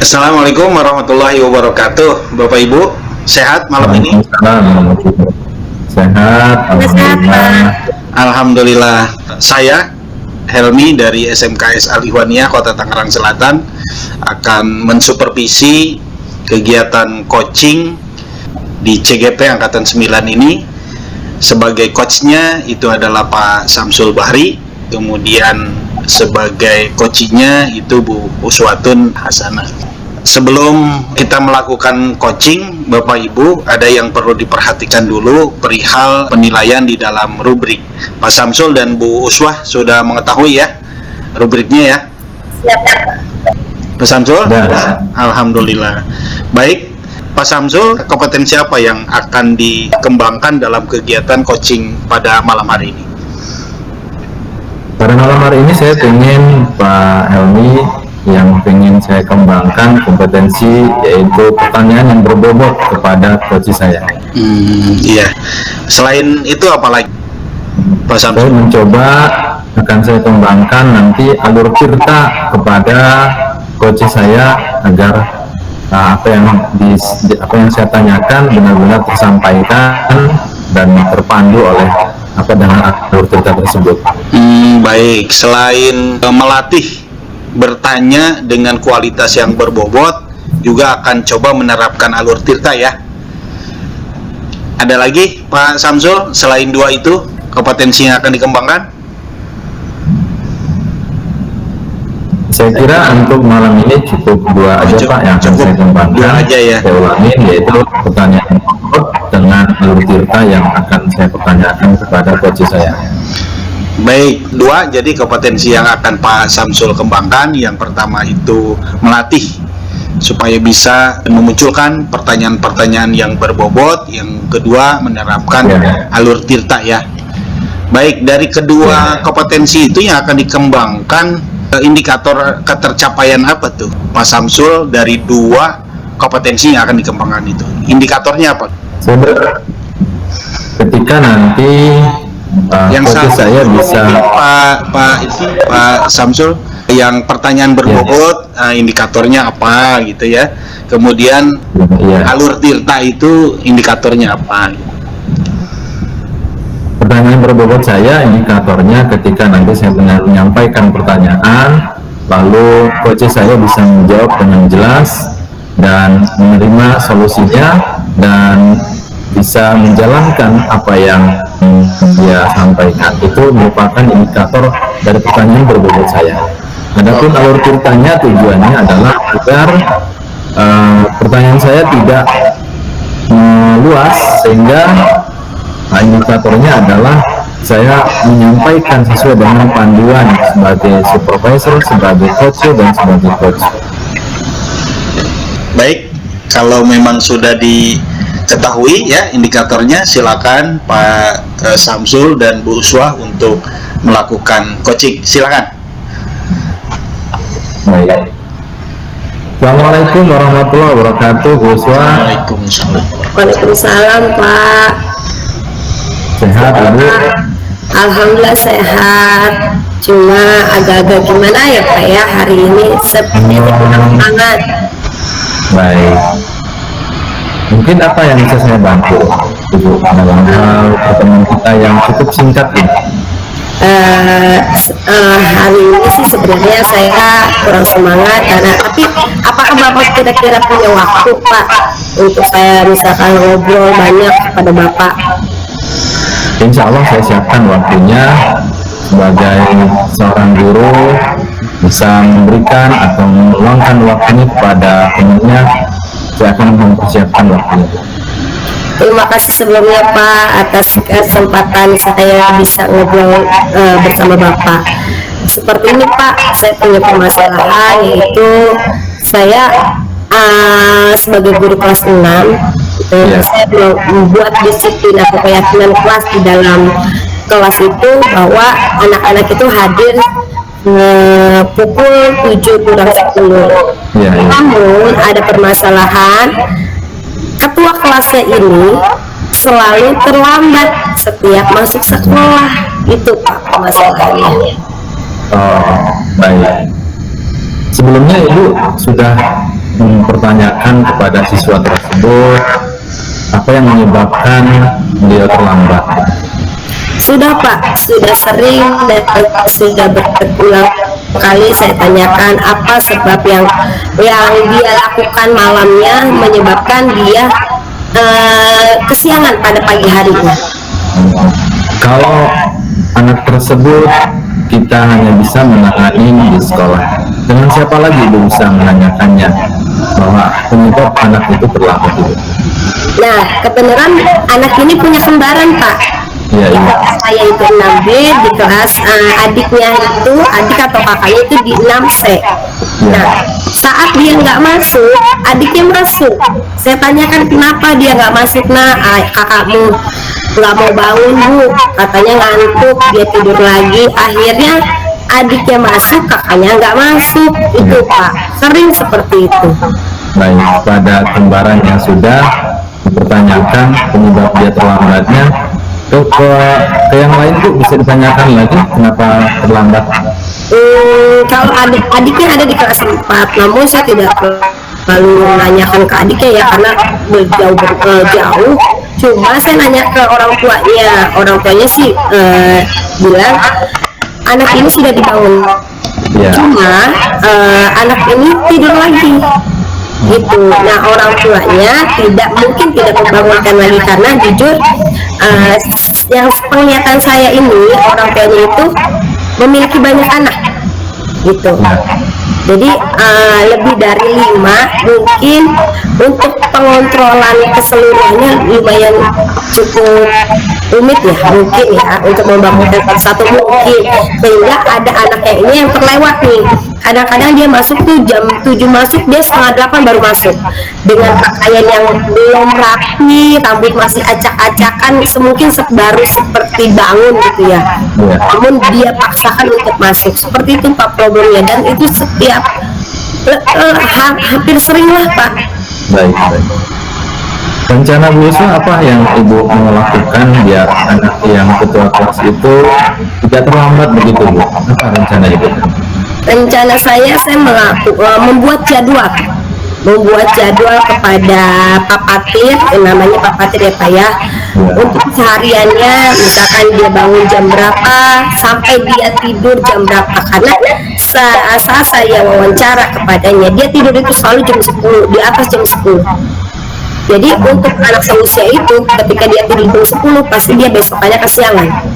Assalamualaikum warahmatullahi wabarakatuh. Bapak Ibu, sehat malam ini? Waalaikumsalam. Sehat, alhamdulillah. Alhamdulillah. Saya Helmi dari SMKS Al Ihwaniyah Kota Tangerang Selatan akan mensupervisi kegiatan coaching di CGP Angkatan 9 ini. Sebagai coachnya itu adalah Pak Samsul Bahri, kemudian sebagai coachingnya itu Bu Uswatun Hasanah. Sebelum kita melakukan coaching, Bapak Ibu, ada yang perlu diperhatikan dulu perihal penilaian di dalam rubrik. Pak Samsul dan Bu Uswah sudah mengetahui ya rubriknya ya? Siap. Pak Samsul? Ya. Alhamdulillah. Baik, Pak Samsul, kompetensi apa yang akan dikembangkan dalam kegiatan coaching pada malam hari ini? Pada malam hari ini saya ingin Pak Helmi yang ingin saya kembangkan kompetensi yaitu pertanyaan yang berbobot kepada coach saya. Iya. Selain itu apa lagi, Pak Saya Samsul? mencoba akan saya kembangkan nanti alur tirta kepada coach saya agar apa yang saya tanyakan benar-benar tersampaikan dan terpandu oleh dengan alur tirta tersebut. Baik, selain melatih bertanya dengan kualitas yang berbobot, juga akan coba menerapkan alur tirta ya. Ada lagi Pak Samsul selain dua itu kompetensi yang akan dikembangkan? Saya kira untuk malam ini cukup dua aja Pak yang akan saya kembangkan. Dua aja ya. Saya ulangi, yaitu pertanyaan pokok dengan alur tirta yang akan saya pertanyakan kepada coach saya. Baik, dua jadi kompetensi yang akan Pak Samsul kembangkan. Yang pertama itu melatih supaya bisa memunculkan pertanyaan-pertanyaan yang berbobot. Yang kedua menerapkan alur tirta ya. Baik, dari kedua kompetensi itu yang akan dikembangkan, indikator ketercapaian apa tuh Pak Samsul dari dua kompetensi yang akan dikembangkan itu? Indikatornya apa? Ketika nanti yang coach saya bisa Pak Samsul, yang pertanyaan berbobot, indikatornya apa gitu ya. Kemudian alur tirta itu indikatornya apa? Pertanyaan berbobot saya indikatornya ketika nanti saya menyampaikan pertanyaan, lalu coach saya bisa menjawab dengan jelas dan menerima solusinya dan bisa menjalankan apa yang dia sampaikan. Itu merupakan indikator dari pertanyaan berbobot saya. Adapun alur tirtanya tujuannya adalah agar pertanyaan saya tidak meluas, sehingga indikatornya adalah saya menyampaikan sesuai dengan panduan sebagai supervisor, sebagai coach, dan sebagai coach. Baik, kalau memang sudah diketahui ya indikatornya, silakan Pak Samsul dan Bu Uswah untuk melakukan coaching. Silakan. Baik. Assalamualaikum warahmatullahi wabarakatuh, Bu Uswah. Waalaikumsalam, Pak. Sehat, Ibu? Alhamdulillah sehat. Cuma agak-agak gimana ya Pak ya, hari ini seperti semangat. Baik. Mungkin apa yang bisa saya bantu, Ibu, dalam hal pertemuan kita yang cukup singkat ini? Hari ini sih sebenarnya saya kurang semangat tapi apakah Bapak kira-kira punya waktu Pak untuk saya misalkan ngobrol banyak kepada Bapak? Insya Allah saya siapkan waktunya. Sebagai seorang guru bisa memberikan atau meluangkan waktunya kepada temannya, saya akan mempersiapkan waktunya. Terima kasih sebelumnya Pak atas kesempatan saya bisa ngobrol bersama Bapak. Seperti ini Pak, saya punya permasalahan, yaitu saya sebagai guru kelas 6, saya membuat disiplin atau keyakinan kelas di dalam kelas itu bahwa anak-anak itu hadir pukul 7 kurang 10. Namun ada permasalahan, ketua kelasnya ini selalu terlambat setiap masuk sekolah. Itu Pak permasalahannya. Baik. Sebelumnya Ibu sudah mempertanyakan kepada siswa tersebut apa yang menyebabkan dia terlambat. Sudah Pak, sudah sering dan sudah berulang kali saya tanyakan apa sebab yang dia lakukan malamnya menyebabkan dia kesiangan pada pagi harinya. Kalau anak tersebut kita hanya bisa menangani di sekolah, dengan siapa lagi Ibu bisa menanyakannya bahwa penyebab anak itu terlambat itu? Nah, kebenaran anak ini punya kembaran Pak. Iya, iya. Saya itu 6B di kelas, adiknya itu, adik atau kakaknya itu di 6C. Nah, saat dia nggak masuk, adiknya masuk. Saya tanyakan kenapa dia nggak masuk. Nah, kakakmu nggak mau bangun Bu, katanya ngantuk, dia tidur lagi. Akhirnya adiknya masuk, kakaknya nggak masuk. Itu Pak, sering seperti itu. Baik, pada kembaran yang sudah dipertanyakan penyebab dia terlambatnya, ke yang lain Bu bisa ditanyakan lagi kenapa terlambat? Kalau adiknya ada di kelas 4, namun saya tidak lalu menanyakan ke adiknya ya, karena jauh. Cuma saya nanya ke orang tuanya sih bilang anak ini sudah dibangun. Ya. Cuma anak ini tidur lagi gitu. Nah, orang tuanya tidak membangunkan lagi karena jujur yang penglihatan saya ini orang tuanya itu memiliki banyak anak gitu. Jadi lebih dari 5, mungkin untuk pengontrolan keseluruhannya lumayan cukup rumit ya, mungkin ya, untuk membangunkan satu mungkin, sehingga ada anaknya ini yang terlewat nih. Kadang-kadang dia masuk tuh jam 7 masuk, dia setengah 8 baru masuk dengan pakaian yang belum rapi, rambut masih acak-acakan, mungkin baru seperti bangun gitu ya. Namun dia paksakan untuk masuk. Seperti itu Pak problemnya, dan itu setiap hampir sering lah Pak. Baik. Rencana Bu Yuswa apa yang Ibu mau lakukan biar anak yang ketua kelas itu tidak terlambat begitu Bu? Apa rencana Ibu? Rencana saya membuat jadwal kepada Pak Patir, namanya Pak Patir ya Pak ya, untuk sehariannya, misalkan dia bangun jam berapa sampai dia tidur jam berapa, karena saat saya wawancara kepadanya, dia tidur itu selalu jam 10, di atas jam 10. Jadi untuk anak seusia itu, ketika dia tidur jam 10, pasti dia besokannya kesiangan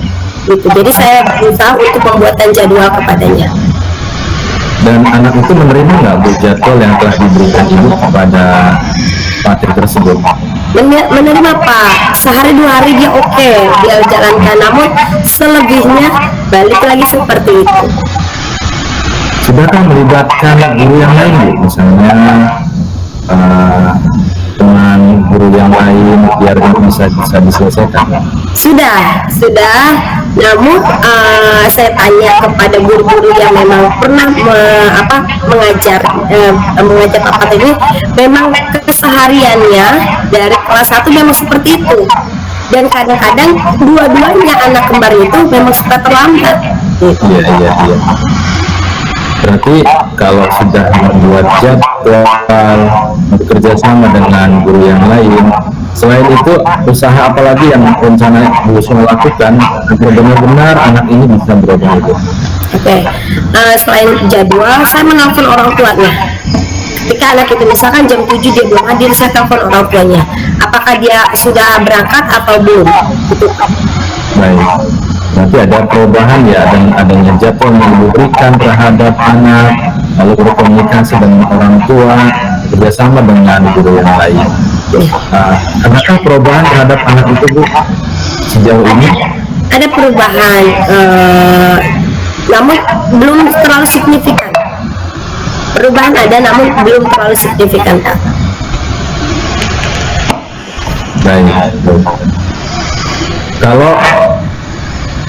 gitu. Jadi saya berusaha untuk pembuatan jadwal kepadanya. Dan anak itu menerima nggak Bu jadwal yang telah diberikan Ibu kepada Patir tersebut? Menerima Pak, sehari 2 hari dia oke, dia jalankan, namun selebihnya balik lagi seperti itu. Sudahkah melibatkan guru yang lain Bu? Misalnya teman guru yang lain biar ini bisa diselesaikan? Sudah. Namun saya tanya kepada guru-guru yang memang pernah mengajar Pak Patir ini, memang kesehariannya dari kelas 1 memang seperti itu, dan kadang-kadang dua-duanya anak kembar itu memang suka terlambat. Iya. Berarti kalau sudah membuat jadwal bekerja sama dengan guru yang lain, selain itu usaha apa lagi yang rencana Bu Yuswa lakukan agar benar-benar anak ini bisa berubah itu? Oke. Selain jadwal, saya menelpon orang tuanya. Ketika anak itu misalkan jam 7 dia belum hadir, saya telepon orang tuanya, apakah dia sudah berangkat atau belum gitu. Baik, nanti ada perubahan ya, dan adanya jadwal yang diberikan terhadap anak, lalu berkomunikasi dengan orang tua, bekerjasama dengan guru yang lain. Adakah perubahan terhadap anak itu Bu sejauh ini? Ada perubahan, namun belum terlalu signifikan. Perubahan ada, namun belum terlalu signifikan. Baik. Kalau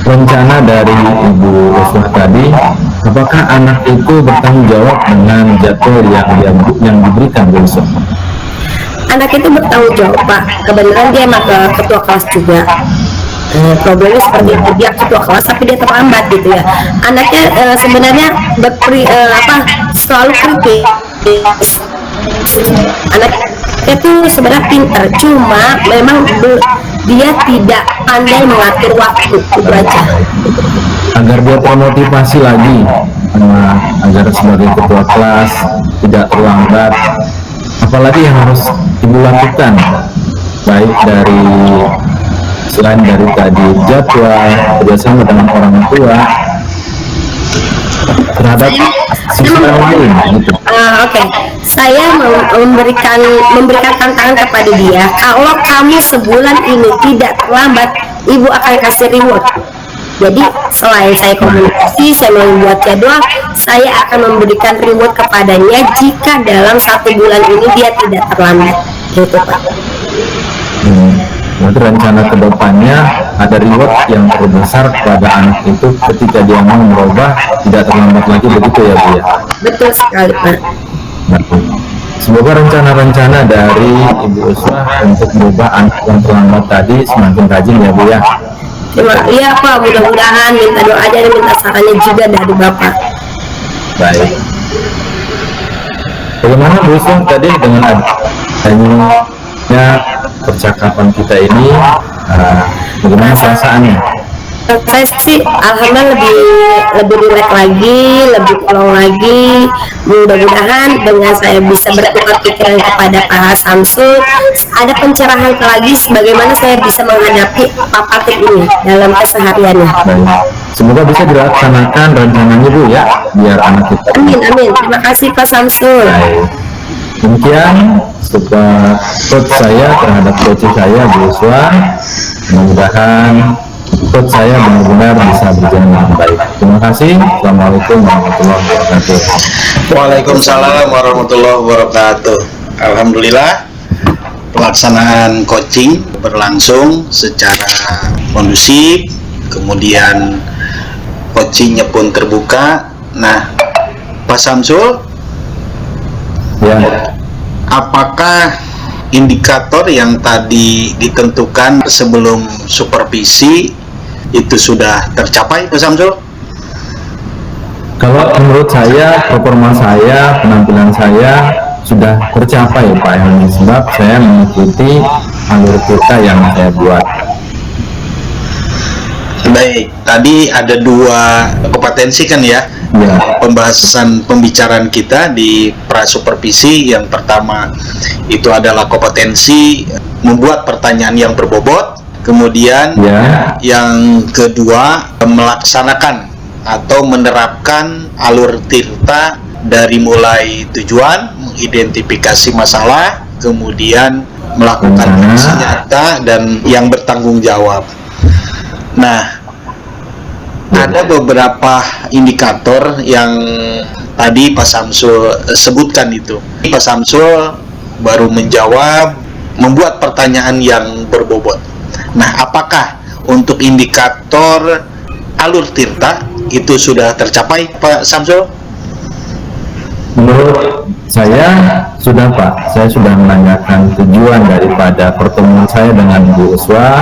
rencana dari Ibu Yuswa tadi, apakah anak itu bertanggung jawab dengan jadwal yang diberikan Bu Yuswa? Anak itu bertanggung jawab Pak, kebenaran dia ketua kelas juga. Problemnya seperti itu, dia ketua kelas tapi dia terlambat gitu ya. Anaknya sebenarnya selalu kritis anak itu sebenarnya pintar, cuma memang dia tidak pandai mengatur waktu, itu aja. Agar dia termotivasi lagi, agar sebagai ketua kelas tidak terlambat, apalagi yang harus ibu lakukan, baik dari selain dari tadi jadwal, kerjasama dengan orang tua terhadap siswa yang lain gitu. Oke. Saya memberikan tantangan kepada dia, kalau kamu sebulan ini tidak terlambat, ibu akan kasih reward. Jadi selain saya komunikasi, saya membuat jadwal, saya akan memberikan reward kepadanya jika dalam 1 bulan ini dia tidak terlambat, gitu Pak. Berarti rencana kedepannya ada reward yang terbesar kepada anak itu ketika dia mau merubah, tidak terlambat lagi, begitu ya Bu ya? Betul sekali Pak. Semoga rencana-rencana dari Ibu Uswah untuk merubah anak yang terlambat tadi semakin rajin ya Bu ya. Iya Pak, mudah-mudahan, minta doa aja dan minta sarannya juga dari Bapak. Baik. Bagaimana Bu Uswah tadi dengan adanya percakapan kita ini, bagaimana perasaannya? Saya sih alhamdulillah lebih rileks lagi, lebih plong lagi. Mudah-mudahan dengan saya bisa bertukar pikiran kepada Pak Samsul, ada pencerahan lagi bagaimana saya bisa menghadapi Pak Patik ini dalam kesehariannya. Baik. Semoga bisa dilaksanakan rencananya Bu ya, biar anak kita. Amin, amin. Terima kasih Pak Samsul. Baik. Demikian support saya terhadap coach saya Bu Uswah. Mudah-mudahan coach saya benar-benar bisa berjalan dengan baik. Terima kasih. Assalamualaikum warahmatullahi wabarakatuh. Waalaikumsalam warahmatullahi wabarakatuh. Alhamdulillah, pelaksanaan coaching berlangsung secara kondusif, kemudian coachingnya pun terbuka. Nah, Pak Samsul, Ya, apakah indikator yang tadi ditentukan sebelum supervisi itu sudah tercapai, Pak Samsul? kalau menurut saya, performa saya, penampilan saya sudah tercapai Pak Helmi, sebab saya mengikuti alur kita yang saya buat. Baik, tadi ada 2 kompetensi kan ya? Ya. Pembicaraan kita di pra-supervisi. Yang pertama itu adalah kompetensi membuat pertanyaan yang berbobot, kemudian Ya. yang kedua melaksanakan atau menerapkan alur tirta dari mulai tujuan, mengidentifikasi masalah, kemudian melakukan aksi nyata dan yang bertanggung jawab. Nah, ada beberapa indikator yang tadi Pak Samsul sebutkan itu. Pak Samsul baru menjawab, membuat pertanyaan yang berbobot. Nah, apakah untuk indikator alur tirta itu sudah tercapai, Pak Samsul? Menurut saya sudah Pak, saya sudah menanyakan tujuan daripada pertemuan saya dengan Bu Uswah,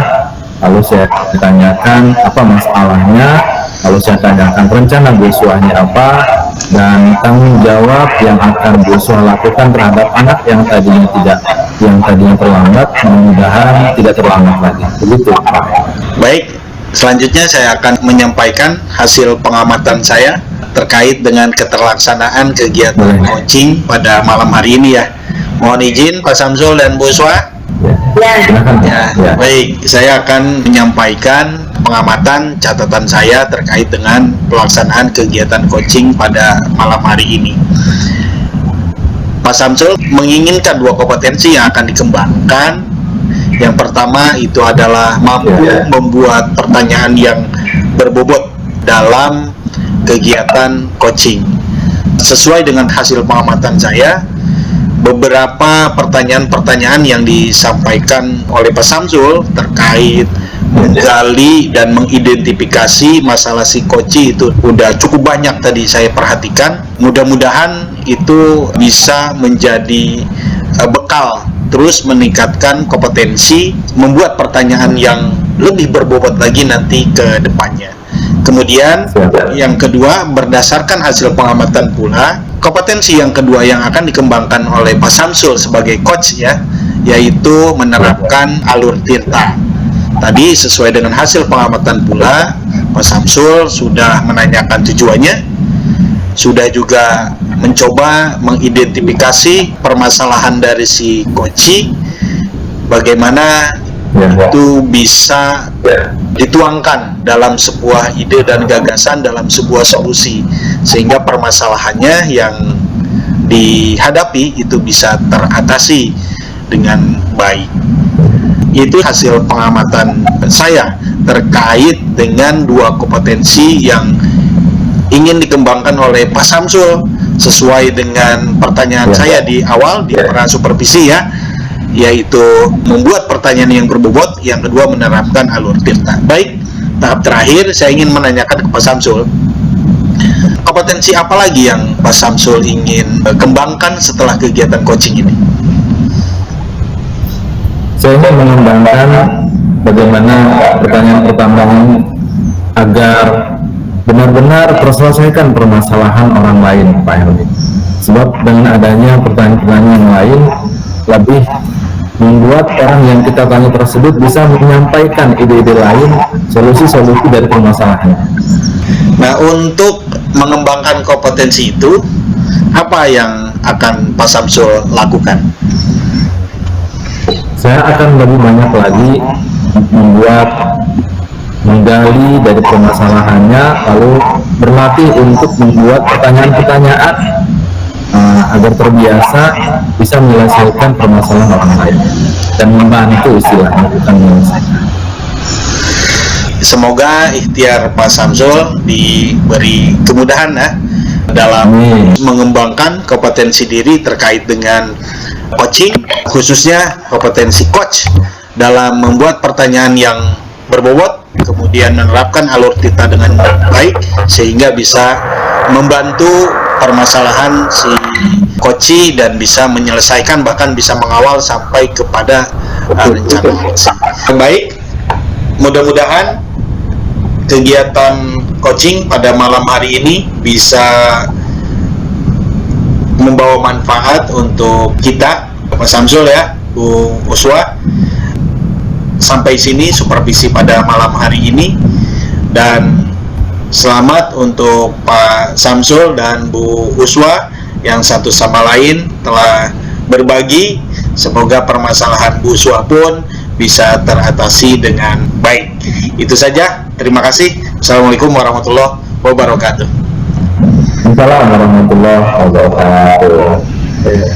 lalu saya ditanyakan apa masalahnya, lalu saya tanyakan rencana Bu Uswahnya apa, dan tanggung jawab yang akan Bu Uswah lakukan terhadap anak yang tadinya terlambat, mudah-mudahan tidak terlambat lagi. Begitu Pak. Baik, selanjutnya saya akan menyampaikan hasil pengamatan saya terkait dengan keterlaksanaan kegiatan coaching pada malam hari ini ya. Mohon izin Pak Samsul dan Bu Uswah. Ya. Silakan Pak. Ya, baik, saya akan menyampaikan pengamatan catatan saya terkait dengan pelaksanaan kegiatan coaching pada malam hari ini. Pak Samsul menginginkan 2 kompetensi yang akan dikembangkan. Yang pertama itu adalah mampu membuat pertanyaan yang berbobot dalam kegiatan coaching. Sesuai dengan hasil pengamatan saya, beberapa pertanyaan-pertanyaan yang disampaikan oleh Pak Samsul terkait menggali dan mengidentifikasi masalah psikoci itu udah cukup banyak tadi saya perhatikan. Mudah-mudahan itu bisa menjadi bekal terus meningkatkan kompetensi membuat pertanyaan yang lebih berbobot lagi nanti ke depannya. Kemudian yang kedua, berdasarkan hasil pengamatan pula Kompetensi yang kedua yang akan dikembangkan oleh Pak Samsul sebagai coach ya, yaitu menerapkan alur tirta. Tadi sesuai dengan hasil pengamatan pula, Pak Samsul sudah menanyakan tujuannya, sudah juga mencoba mengidentifikasi permasalahan dari si coach, bagaimana itu bisa dituangkan dalam sebuah ide dan gagasan, dalam sebuah solusi, sehingga permasalahannya yang dihadapi itu bisa teratasi dengan baik. Itu hasil pengamatan saya terkait dengan dua kompetensi yang ingin dikembangkan oleh Pak Samsul sesuai dengan pertanyaan saya di awal di pra supervisi ya, yaitu membuat pertanyaan yang berbobot, yang kedua menerapkan alur tirta. Baik, tahap terakhir saya ingin menanyakan ke Pak Samsul, kompetensi apa lagi yang Pak Samsul ingin kembangkan setelah kegiatan coaching ini? Saya ingin mengembangkan bagaimana pertanyaan pertama ini agar benar-benar terselesaikan permasalahan orang lain, Pak Helmi. Sebab dengan adanya pertanyaan-pertanyaan yang lain lebih membuat orang yang kita tanya tersebut bisa menyampaikan ide-ide lain, solusi-solusi dari permasalahan. Nah, untuk mengembangkan kompetensi itu, apa yang akan Pak Samsul lakukan? Saya akan lebih banyak lagi menggali dari permasalahannya, lalu berlatih untuk membuat pertanyaan-pertanyaan agar terbiasa bisa menyelesaikan permasalahan orang lain dan membantu istilahnya, bukan menyelesaikan. Semoga ikhtiar Pak Samsul diberi kemudahan ya dalam mengembangkan kompetensi diri terkait dengan coaching, khususnya kompetensi coach dalam membuat pertanyaan yang berbobot, kemudian menerapkan alur tirta dengan baik sehingga bisa membantu permasalahan si coach dan bisa menyelesaikan, bahkan bisa mengawal sampai kepada rencana aksi. Baik, mudah-mudahan kegiatan coaching pada malam hari ini bisa membawa manfaat untuk kita, Pak Samsul ya, Bu Uswa. Sampai sini supervisi pada malam hari ini, dan selamat untuk Pak Samsul dan Bu Uswa yang satu sama lain telah berbagi. Semoga permasalahan Bu Uswa pun bisa teratasi dengan baik. Itu saja, terima kasih. Assalamualaikum warahmatullahi wabarakatuh. Assalamualaikum warahmatullahi wabarakatuh.